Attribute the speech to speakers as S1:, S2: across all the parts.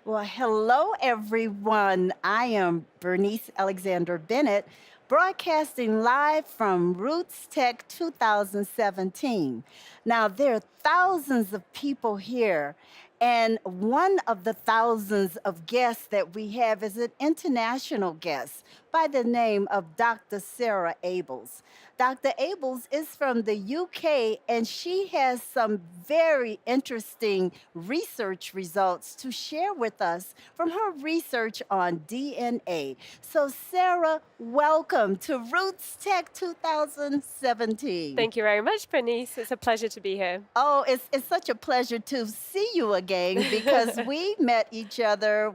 S1: Well, hello, everyone. I am Bernice Alexander Bennett, broadcasting live from Rootstech 2017. Now, there are thousands of people here, and one of the thousands of guests that we have is an international guest by the name of Dr. Sarah Abels. Dr. Abels is from the UK, and she has some very interesting research results to share with us from her research on DNA. So, Sarah, welcome to Roots Tech 2017.
S2: Thank you very much, Bernice. It's a pleasure to be here.
S1: Oh, it's such a pleasure to see you again because we met each other,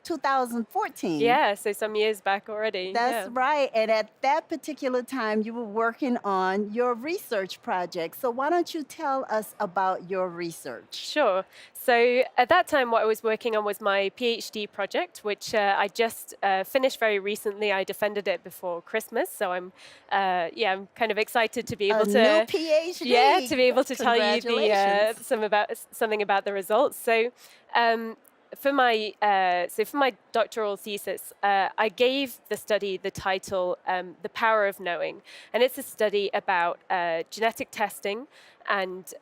S1: 2014.
S2: Yeah, so some years back already.
S1: That's
S2: Yeah.
S1: right. And at that particular time, you were working on your research project. So, why don't you tell us about your research?
S2: Sure. So at that time, what I was working on was my PhD project, which I just finished very recently. I defended it before Christmas, so I'm kind of excited to be
S1: A
S2: able
S1: new
S2: to, yeah,
S1: PhD.
S2: to be able to tell you
S1: Congratulations.
S2: something about the results. So. Um, for my doctoral thesis, I gave the study the title "The Power of Knowing," and it's a study about genetic testing and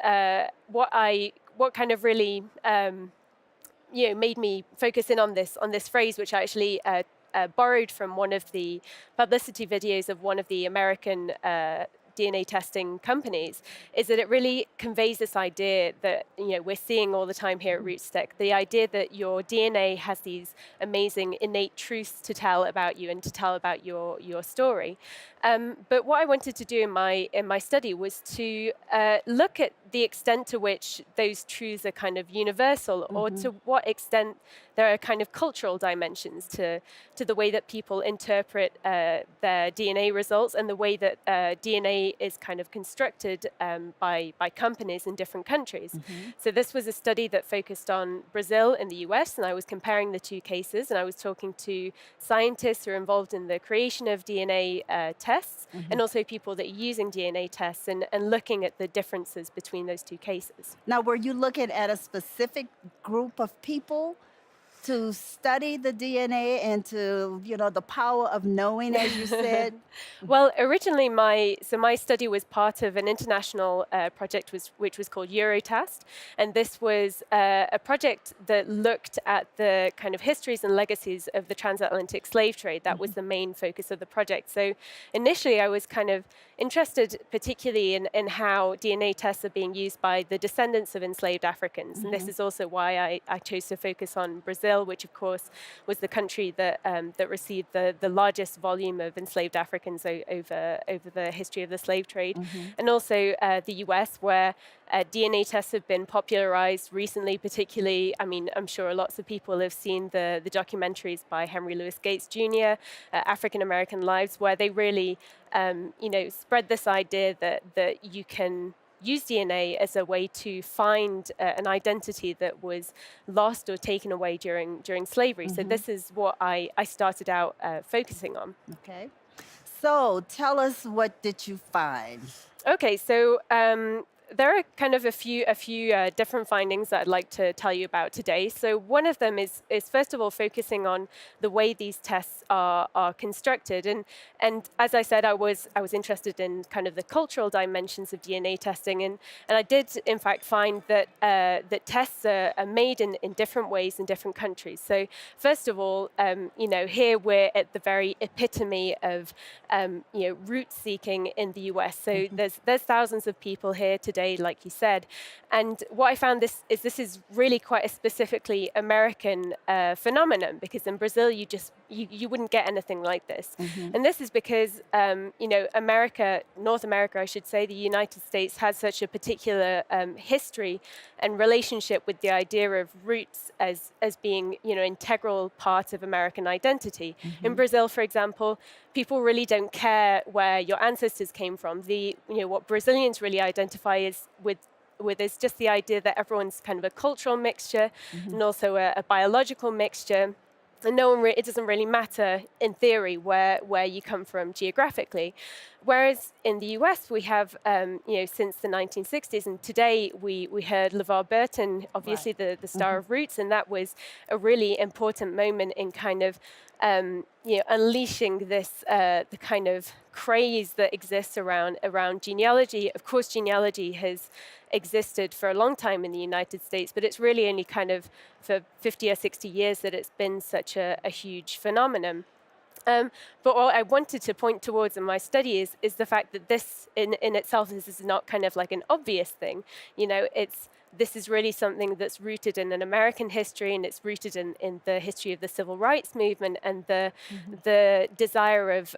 S2: what kind of really made me focus in on this phrase, which I actually borrowed from one of the publicity videos of one of the American DNA testing companies, is that it really conveys this idea that we're seeing all the time here at Rootstech, the idea that your DNA has these amazing innate truths to tell about you and to tell about your story. But what I wanted to do in my study was to look at the extent to which those truths are kind of universal, or
S1: Hmm.
S2: to what extent there are kind of cultural dimensions to the way that people interpret their DNA results and the way that DNA is kind of constructed by companies in different countries.
S1: Hmm.
S2: So this was a study that focused on Brazil and the US, and I was comparing the two cases, and I was talking to scientists who are involved in the creation of DNA tests,
S1: Hmm.
S2: and also people that are using DNA tests, and looking at the differences between those two cases.
S1: Now, were you looking at a specific group of people to study the DNA and to, the power of knowing, as you said?
S2: Well, originally my study was part of an international project which was called Eurotest, and this was a project that looked at the kind of histories and legacies of the transatlantic slave trade. That was
S1: Mhm.
S2: the main focus of the project. So initially, I was kind of interested, particularly in how DNA tests are being used by the descendants of enslaved Africans, and this
S1: Mhm.
S2: is also why I chose to focus on Brazil, which of course was the country that received the largest volume of enslaved Africans over the history of the slave trade,
S1: Mhm.
S2: and also the US, where DNA tests have been popularized recently. Particularly, I mean, I'm sure lots of people have seen the documentaries by Henry Louis Gates Jr., African American Lives, where they really spread this idea that you can use DNA as a way to find an identity that was lost or taken away during slavery. So
S1: Mhm.
S2: this is what I started out focusing on.
S1: Okay. So, tell us, what did you find?
S2: Okay, so there are kind of a few different findings that I'd like to tell you about today. So one of them is first of all focusing on the way these tests are constructed, and as I said, I was interested in kind of the cultural dimensions of DNA testing, and I did in fact find that that tests are made in different ways in different countries. So first of all, here we're at the very epitome of root seeking in the US. So
S1: Mhm.
S2: there's thousands of people here today, like you said, and what I found this is really quite a specifically American phenomenon, because in Brazil you wouldn't get anything like this,
S1: Mhm.
S2: and this is because North America, I should say, the United States has such a particular history and relationship with the idea of roots as being integral part of American identity. In
S1: Mhm.
S2: Brazil, for example, people really don't care where your ancestors came from. What Brazilians really identify is with is just the idea that everyone's kind of a cultural mixture
S1: Mhm.
S2: and also a biological mixture. And it doesn't really matter in theory where you come from geographically. Whereas in the US, we have, since the 1960s, and today we heard LeVar Burton,
S1: Right.
S2: obviously the star of Roots, and that was a really important moment in kind of, unleashing this the kind of craze that exists around genealogy. Of course, genealogy has existed for a long time in the United States, but it's really only kind of for 50 or 60 years that it's been such a huge phenomenon. Um, but what I wanted to point towards in my study is the fact that this in itself, this is not kind of like an obvious thing. This is really something that's rooted in an American history, and it's rooted in the history of the civil rights movement and the desire of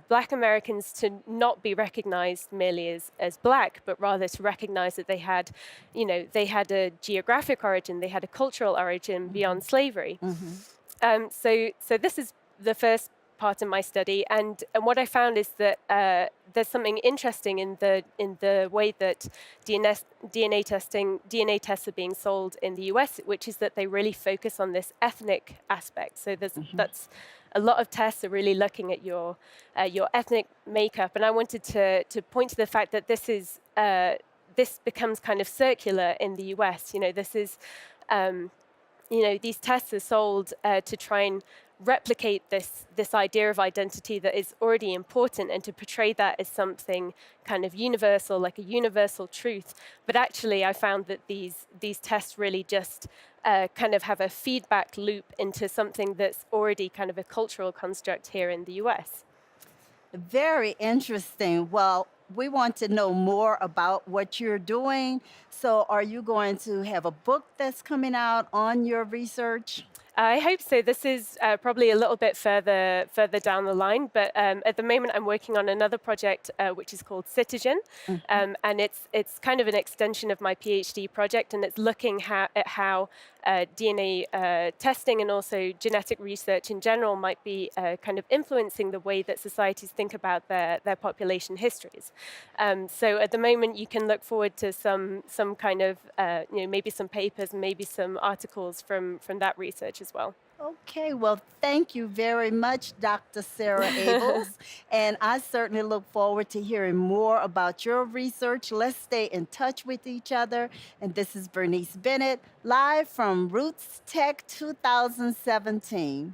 S2: Black Americans to not be recognized merely as Black, but rather to recognize that they had a geographic origin, they had a cultural origin beyond slavery. So this is the first part of my study, and what I found is that there's something interesting in the way that DNA tests are being sold in the US, which is that they really focus on this ethnic aspect. So that's a lot of tests are really looking at your ethnic makeup, and I wanted to point to the fact that this becomes kind of circular in the US. These tests are sold to try and replicate this idea of identity that is already important, and to portray that as something kind of universal, like a universal truth. But actually, I found that these tests really just kind of have a feedback loop into something that's already kind of a cultural construct here in the US.
S1: Very interesting. Well, we want to know more about what you're doing. So, are you going to have a book that's coming out on your research?
S2: I hope so. This is probably a little bit further down the line, but at the moment I'm working on another project which is called Citizen, and it's kind of an extension of my PhD project, and it's looking at how DNA testing and also genetic research in general might be kind of influencing the way that societies think about their population histories. So at the moment, you can look forward to some kind of maybe some papers, maybe some articles from that research as well.
S1: Okay, well, thank you very much, Dr. Sarah Abels. And I certainly look forward to hearing more about your research. Let's stay in touch with each other. And this is Bernice Bennett, live from Roots Tech 2017.